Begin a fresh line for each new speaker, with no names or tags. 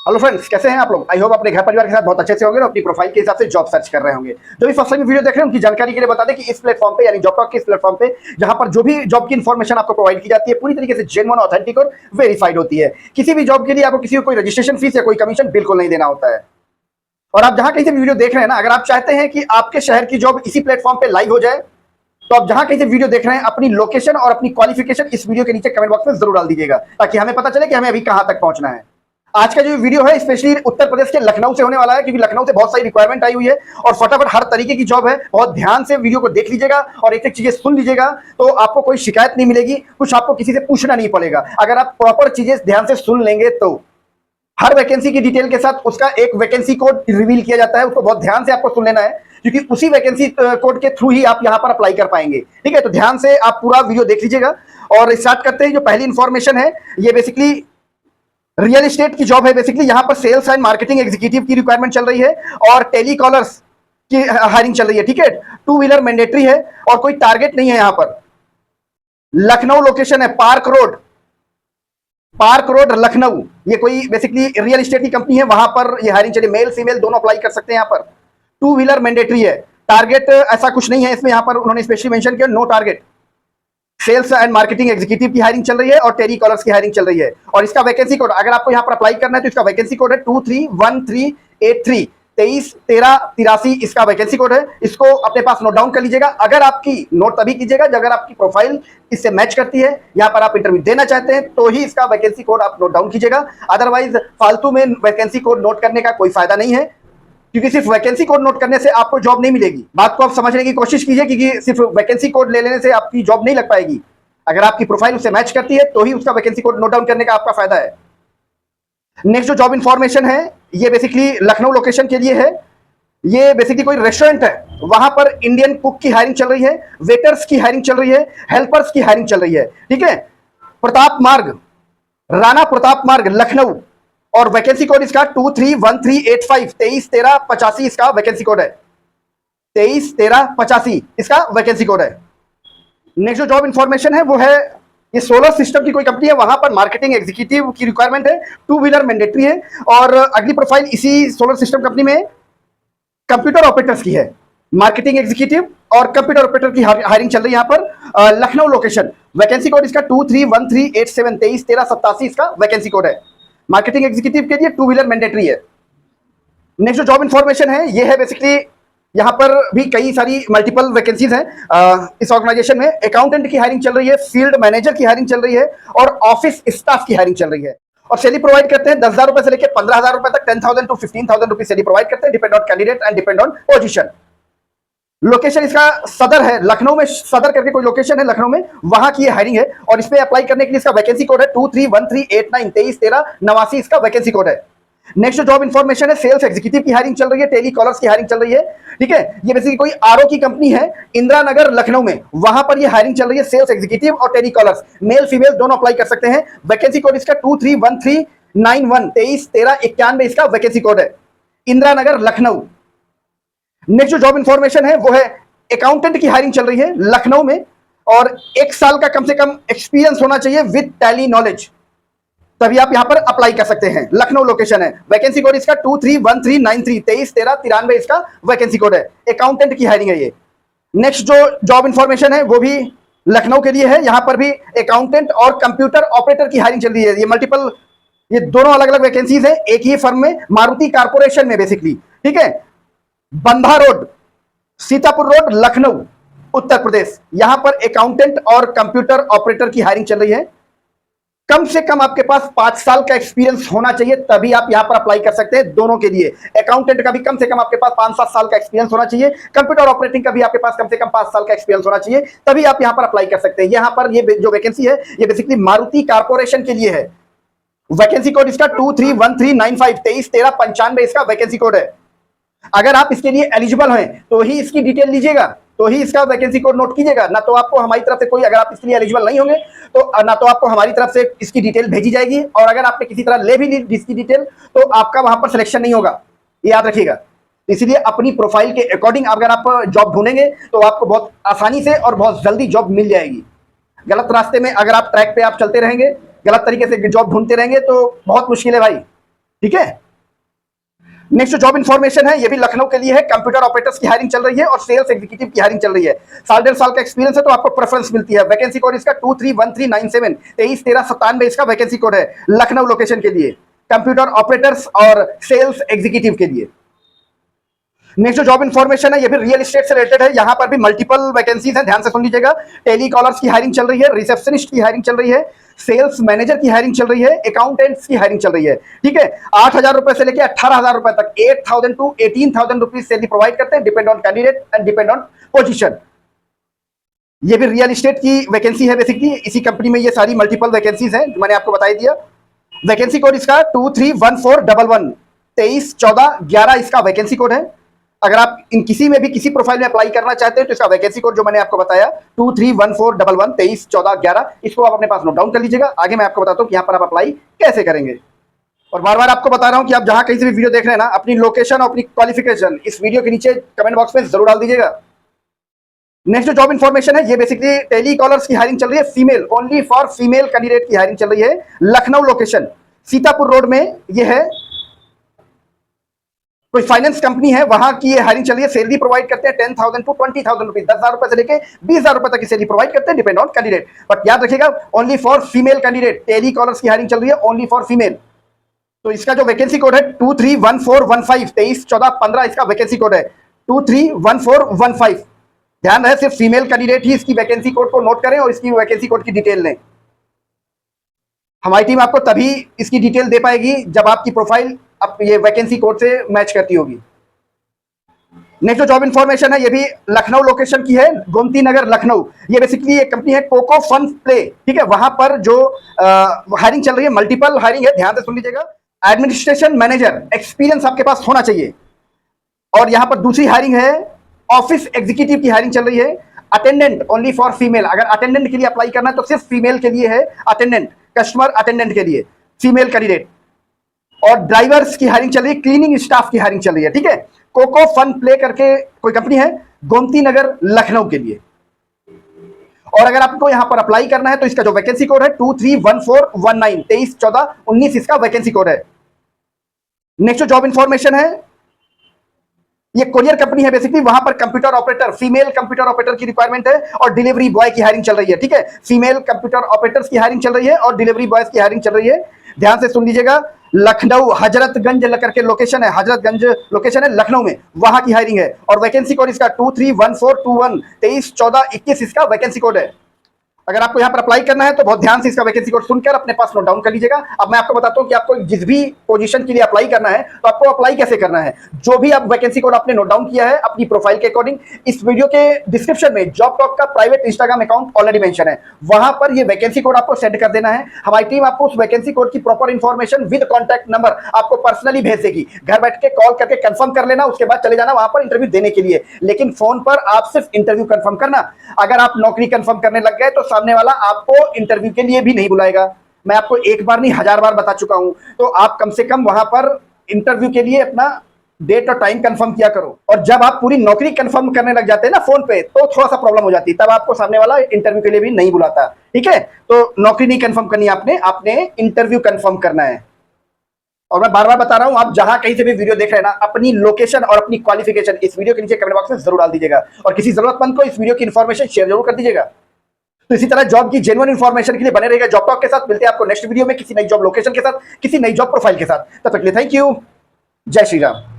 Hello friends, कैसे हैं आप लोग। आई होप अपने घर परिवार के साथ बहुत अच्छे से होंगे और अपनी प्रोफाइल के हिसाब से जॉब सर्च कर रहे होंगे। जो भी फर्स्ट टाइम वीडियो देख रहे हैं उनकी जानकारी के लिए बता दें कि इस प्लेटफॉर्म पे यानी जॉब टॉक के इस प्लेटफॉर्म पे जहां पर जो भी जॉब की इन्फॉर्मेशन आपको प्रोवाइड की जाती है पूरी तरीके से जेन्युइन, ऑथेंटिक और वेरीफाइड होती है। किसी भी जॉब के लिए आपको किसी को कोई रजिस्ट्रेशन फीस या कोई कमीशन बिल्कुल नहीं देना होता है। और आप जहां कहीं से वीडियो देख रहे हैं ना, अगर आप चाहते हैं कि आपके शहर की जॉब इसी प्लेटफॉर्म पे लाइव हो जाए तो आप जहां कहीं से वीडियो देख रहे हैं अपनी लोकेशन और अपनी क्वालिफिकेशन इस वीडियो के नीचे कमेंट बॉक्स में जरूर डाल दीजिएगा, ताकि हमें पता चले कि हमें अभी कहां तक पहुंचना है। आज का जो वीडियो है स्पेशली उत्तर प्रदेश के लखनऊ से होने वाला है, क्योंकि लखनऊ से बहुत सारी रिक्वायरमेंट आई हुई है और फटाफट हर तरीके की जॉब है। बहुत ध्यान से वीडियो को देख लीजिएगा और एक एक चीजें सुन लीजिएगा, तो आपको कोई शिकायत नहीं मिलेगी, कुछ आपको किसी से पूछना नहीं पड़ेगा। अगर आप प्रॉपर चीजें ध्यान से सुन लेंगे तो हर वैकेंसी की डिटेल के साथ उसका एक वैकेंसी कोड रिवील किया जाता है, उसको बहुत ध्यान से आपको सुन लेना है, क्योंकि उसी वैकेंसी कोड के थ्रू ही आप यहां पर अप्लाई कर पाएंगे। ठीक है, तो ध्यान से आप पूरा वीडियो देख लीजिएगा और स्टार्ट करते हैं। जो पहली इंफॉर्मेशन है ये बेसिकली रियल एस्टेट की जॉब है। बेसिकली यहां पर सेल्स एंड मार्केटिंग एग्जीक्यूटिव की रिक्वायरमेंट चल रही है और टेलीकॉलर्स की हायरिंग चल रही है। ठीक है, 2 व्हीलर मैंडेटरी है और कोई टारगेट नहीं है। यहां पर लखनऊ लोकेशन है, पार्क रोड लखनऊ। ये कोई बेसिकली रियल एस्टेट की कंपनी है, वहां पर ये हायरिंग चली। मेल फीमेल दोनों अप्लाई कर सकते हैं। यहां पर 2 व्हीलर मैंडेटरी है। टारगेट ऐसा कुछ नहीं है इसमें, यहां पर उन्होंने स्पेशली मेंशन किया no target. Sales and marketing executive की हायरिंग चल रही है और टेलीकॉलर्स की हायरिंग चल रही है। और इसका वैकेंसी कोड, अगर आपको यहां पर अप्लाई करना है तो इसका वैकेंसी कोड है 231383 231383 इसका वैकेंसी कोड है। इसको अपने पास नोट डाउन कर लीजिएगा। अगर आपकी नोट तभी कीजिएगा जब अगर आपकी प्रोफाइल इससे मैच करती है, यहां पर आप इंटरव्यू देना चाहते हैं तो ही इसका वैकेंसी कोड आप नोट डाउन कीजिएगा। अदरवाइज फालतू में वैकेंसी कोड नोट करने का कोई फायदा नहीं है, क्योंकि सिर्फ वैकेंसी कोड नोट करने से आपको जॉब नहीं मिलेगी। बात को आप समझने की कोशिश कीजिए, क्योंकि सिर्फ वैकेंसी कोड ले लेने से आपकी जॉब नहीं लग पाएगी। अगर आपकी प्रोफाइल उससे मैच करती है तो ही उसका वैकेंसी कोड नोट डाउन करने का आपका फायदा है। नेक्स्ट जो जॉब इंफॉर्मेशन है ये बेसिकली लखनऊ लोकेशन के लिए है। ये बेसिकली कोई रेस्टोरेंट है, वहां पर इंडियन कुक की हायरिंग चल रही है, वेटर्स की हायरिंग चल रही है, हेल्पर्स की हायरिंग चल रही है। ठीक है, प्रताप मार्ग, राणा प्रताप मार्ग लखनऊ, और वैकेंसी कोड इसका 231385 231385 इसका वैकेंसी कोड है। 231385 इसका वैकेंसी कोड है। नेक्स्ट जो जॉब इंफॉर्मेशन है वो है ये सोलर सिस्टम की कोई कंपनी है, वहां पर मार्केटिंग एग्जीक्यूटिव की रिक्वायरमेंट है। 2 व्हीलर मैंडेटरी है और अगली प्रोफाइल इसी सोलर सिस्टम कंपनी में कंप्यूटर ऑपरेटर्स की है। मार्केटिंग एग्जीक्यूटिव और कंप्यूटर ऑपरेटर की हायरिंग चल रही है यहाँ पर लखनऊ लोकेशन। वैकेंसी कोड इसका 231387 231387 इसका वैकेंसी कोड है। मार्केटिंग एग्जीक्यूटिव के लिए 2 व्हीलर मैंडेटरी है। नेक्स्ट जो जॉब इंफॉर्मेशन है ये है बेसिकली यहाँ पर भी कई सारी मल्टीपल वैकेंसीज हैं। इस ऑर्गेनाइजेशन में अकाउंटेंट की हायरिंग चल रही है, फील्ड मैनेजर की हायरिंग चल रही है और ऑफिस स्टाफ की हायरिंग चल रही है। और सैलरी प्रोवाइड करते हैं 10,000 रुपए से लेकर 15,000 रुपए तक, 10,000 to 15,000 रुपीज सैलरी प्रोवाइड करते हैं, depend on candidate and depend on position. Location इसका सदर है, लखनऊ में सदर करके कोई लोकेशन है लखनऊ में, वहां की हायरिंग है। और इस पे अप्लाई करने के लिए इसका वैकेंसी कोड है 231389 231389 इसका वैकेंसी कोड है। नेक्स्ट जॉब इंफॉर्मेशन है सेल्स एग्जीक्यूटिव की हायरिंग चल रही है, टेलीकॉलर्स की हायरिंग चल रही है। ठीक है, ये बेसिकली कोई आरओ की कंपनी है इंदिरा नगर लखनऊ में, वहां पर ये हायरिंग चल रही है सेल्स एग्जीक्यूटिव और टेलीकॉलर्स, मेल फीमेल दोनों अप्लाई कर सकते हैं। वैकेंसी कोड इसका 231391 231391 इसका वैकेंसी कोड है, इंदिरा नगर लखनऊ। नेक्स्ट जो जॉब इंफॉर्मेशन है वो है अकाउंटेंट की हायरिंग चल रही है लखनऊ में और 1 साल का कम से कम एक्सपीरियंस होना चाहिए विद टैली नॉलेज, तभी आप यहां पर अप्लाई कर सकते हैं। लखनऊ लोकेशन है। वैकेंसी कोड इसका 231393 231393 इसका वैकेंसी कोड है। अकाउंटेंट की हायरिंग है ये। नेक्स्ट जो जॉब इंफॉर्मेशन है वो भी लखनऊ के लिए है। यहां पर भी अकाउंटेंट और कंप्यूटर ऑपरेटर की हायरिंग चल रही है। ये मल्टीपल, ये दोनों अलग अलग वैकेंसीज है एक ही फर्म में, मारुति कारपोरेशन में बेसिकली। ठीक है, बंधा रोड, सीतापुर रोड, लखनऊ, उत्तर प्रदेश। यहां पर अकाउंटेंट और कंप्यूटर ऑपरेटर की हायरिंग चल रही है। कम से कम आपके पास 5 साल का एक्सपीरियंस होना चाहिए, तभी आप यहां पर अप्लाई कर सकते हैं। दोनों के लिए, अकाउंटेंट का भी कम से कम आपके पास 5-7 साल का एक्सपीरियंस होना चाहिए, कंप्यूटर ऑपरेटिंग का भी आपके पास कम से कम 5 साल का एक्सपीरियंस होना चाहिए, तभी आप यहां पर अप्लाई कर सकते हैं। यहां पर ये जो वैकेंसी है ये बेसिकली मारुति कारपोरेशन के लिए है। वैकेंसी कोड इसका 231395 231395 इसका वैकेंसी कोड है। अगर आप इसके लिए एलिजिबल हैं तो ही इसकी डिटेल लीजिएगा, तो ही इसका वैकेंसी कोड नोट कीजिएगा। ना तो आपको हमारी तरफ से कोई, अगर आप इसके लिए एलिजिबल नहीं होंगे तो ना तो आपको हमारी तरफ से इसकी डिटेल भेजी जाएगी, और अगर आपने किसी तरह ले भी ली इसकी डिटेल तो आपका वहां पर सिलेक्शन नहीं होगा, ये याद रखिएगा। इसलिए अपनी प्रोफाइल के अकॉर्डिंग अगर आप जॉब ढूंढेंगे तो आपको बहुत आसानी से और बहुत जल्दी जॉब मिल जाएगी। गलत रास्ते में अगर आप ट्रैक पे आप चलते रहेंगे, गलत तरीके से जॉब ढूंढते रहेंगे तो बहुत मुश्किल है भाई। ठीक है। नेक्स्ट जो जॉब इन्फॉर्मेशन है ये भी लखनऊ के लिए है। कंप्यूटर ऑपरेटर्स की हायरिंग चल रही है और सेल्स एग्जीक्यूटिव की हायरिंग चल रही है। 1.5 साल का एक्सपीरियंस है तो आपको प्रेफरेंस मिलती है। वैकेंसी कोड इसका 231397 231397 इसका वैकेंसी कोड है लखनऊ लोकेशन के लिए, कंप्यूटर ऑपरेटर्स और सेल्स एग्जीक्यूटिव के लिए। नेक्स्ट जो जॉब इन्फॉर्मेशन है ये भी रियल एस्टेट से रिलेटेड है। यहां पर भी मल्टीपल वैकेंसीज हैं, ध्यान से सुन लीजिएगा। टेलीकॉलर्स की हायरिंग चल रही है, रिसेप्शनिस्ट की हायरिंग चल रही है, सेल्स मैनेजर की हायरिंग चल रही है, अकाउंटेंट्स की हायरिंग चल रही है। ठीक है, 8,000 रुपए से लेकर 18,000 रुपए तक 8,000 टू 18,000 रुपीज सैलरी प्रोवाइड करते हैं, depend on candidate and depend on position. ये भी रियल एस्टेट की वैकेंसी है बेसिकली। इसी कंपनी में ये सारी मल्टीपल वैकेंसीज हैं, मैंने आपको बता दिया। वैकेंसी कोड इसका 231411 231411 इसका वैकेंसी कोड है। अगर आप इन किसी में भी किसी प्रोफाइल में अप्लाई करना चाहते हैं तो इसका वैकेंसी कोड जो मैंने आपको बताया 231411 231411 इसको आप अपने पास नोट डाउन कर लीजिएगा। आगे मैं आपको बताता हूं कि यहां पर आप अप्लाई कैसे करेंगे। और बार बार आपको बता रहा हूं कि आप जहां कहीं से भी वीडियो देख रहे हैं ना, अपनी लोकेशन और अपनी क्वालिफिकेशन इस वीडियो के नीचे कमेंट बॉक्स में जरूर डाल दीजिएगा। नेक्स्ट जो जॉब इन्फॉर्मेशन है ये बेसिकली टेलीकॉलर्स की हायरिंग चल रही है, female, only for female candidate की हायरिंग चल रही है। लखनऊ लोकेशन, सीतापुर रोड में ये है। कोई फाइनेंस कंपनी है, वहां की ये हायरिंग चल रही है। सैलरी प्रोवाइड करते हैं 10,000 टू 20,000 रुपीज, 10,000 रुपए से लेकर 20,000 रुपए तक की सैलरी प्रोवाइड करते हैं, डिपेंड ऑन कैंडिडेट। बट याद रखिएगा only for female candidate. Telecallers की हायरिंग चल रही है ओनली फॉर फीमेल। तो इसका जो वैकेंसी कोड है 231415 231415 इसका वैकेंसी कोड है 231415। ध्यान रहे सिर्फ फीमेल कैंडिडेट ही इसकी वैकेंसी कोड को नोट करें और इसकी वैकेंसी कोड की डिटेल लें। हमारी टीम आपको तभी इसकी डिटेल दे पाएगी जब आपकी प्रोफाइल अब ये वैकेंसी कोड से मैच करती होगी। नेक्स्ट जो जॉब इन्फॉर्मेशन है ये भी लखनऊ लोकेशन की है, गोमती नगर लखनऊ। ये बेसिकली एक कंपनी है कोको फन प्ले, ठीक है। वहां पर जो हायरिंग चल रही है, मल्टीपल हायरिंग है, ध्यान से सुन लीजिएगा। एडमिनिस्ट्रेशन मैनेजर एक्सपीरियंस आपके पास होना चाहिए। और यहां पर दूसरी हायरिंग है ऑफिस एग्जीक्यूटिव की हायरिंग चल रही है। अटेंडेंट ओनली फॉर फीमेल, अगर अटेंडेंट के लिए अप्लाई करना है तो सिर्फ फीमेल के लिए है। अटेंडेंट, कस्टमर अटेंडेंट के लिए फीमेल कैंडिडेट। और ड्राइवर्स की हायरिंग चल रही है, क्लीनिंग स्टाफ की हायरिंग चल रही है, ठीक है। कोको फन प्ले करके कोई कंपनी है, गोमती नगर लखनऊ के लिए। और अगर आपको यहां पर अप्लाई करना है तो इसका जो वैकेंसी कोड है 231419 231419 इसका वैकेंसी कोड है। नेक्स्ट जो जॉब इंफॉर्मेशन है ये कोरियर कंपनी है बेसिकली। वहां पर computer operator, female computer operator की रिक्वायरमेंट है और डिलीवरी बॉय की हायरिंग चल रही है, ठीक है। फीमेल कंप्यूटर ऑपरेटर्स की हायरिंग चल रही है और डिलीवरी बॉयज की हायरिंग चल रही है। ध्यान से सुन लीजिएगा। लखनऊ हजरतगंज करके लोकेशन है, हजरतगंज लोकेशन है लखनऊ में, वहां की हायरिंग है। और वैकेंसी कोड इसका 231421 231421 इसका वैकेंसी कोड है। अगर आपको यहां पर अप्लाई करना है तो बहुत ध्यान से इसका वैकेंसी कोड सुनकर अपने पास नोट डाउन कर लीजिएगा। अब मैं आपको बताता हूं कि आपको जिस भी पोजीशन के लिए अप्लाई करना है तो आपको अप्लाई कैसे करना है। जो भी आप वैकेंसी कोड आपने नोट डाउन किया है अपनी प्रोफाइल के अकॉर्डिंग, इस वीडियो के डिस्क्रिप्शन में जॉब टॉक का private Instagram account already mention है, वहां पर ये वैकेंसी कोड आपको सेंड कर देना है। हमारी टीम आपको उस वैकेंसी कोड की proper information with contact number आपको पर्सनली भेज देगी। घर बैठ के कॉल करके कंफर्म कर लेना, उसके बाद चले जाना वहां पर इंटरव्यू देने के लिए। लेकिन फोन पर आप सिर्फ इंटरव्यू कंफर्म करना। अगर आप नौकरी कंफर्म करने लग गए तो सामने वाला आपको इंटरव्यू के लिए भी नहीं बुलाएगा। मैं आपको एक बार नहीं 1000 बार बता चुका हूं। तो आप कम से कम वहां पर इंटरव्यू के लिए अपना डेट और टाइम कंफर्म किया करो। और जब आप पूरी नौकरी कंफर्म करने लग जाते हैं ना फोन पे, तो थोड़ा सा प्रॉब्लम हो जाती है, तब आपको सामने वाला इंटरव्यू के लिए भी नहीं बुलाता, ठीक है। तो नौकरी नहीं कंफर्म करनी आपने इंटरव्यू कंफर्म करना है। और मैं बार बार बता रहा हूं, आप जहां कहीं से भी वीडियो देख रहे हैं ना, अपनी लोकेशन और अपनी क्वालिफिकेशन इस वीडियो के नीचे कमेंट बॉक्स में जरूर डाल दीजिएगा। और किसी जरूरतमंद को इस वीडियो की इंफॉर्मेशन शेयर जरूर कर दीजिएगा। तो इसी तरह जॉब की जेन्युइन इंफॉर्मेशन के लिए बने रहेगा जॉब टॉक के साथ। मिलते हैं आपको नेक्स्ट वीडियो में किसी नई जॉब लोकेशन के साथ, किसी नई जॉब प्रोफाइल के साथ। तब तक के लिए थैंक यू। जय श्री राम।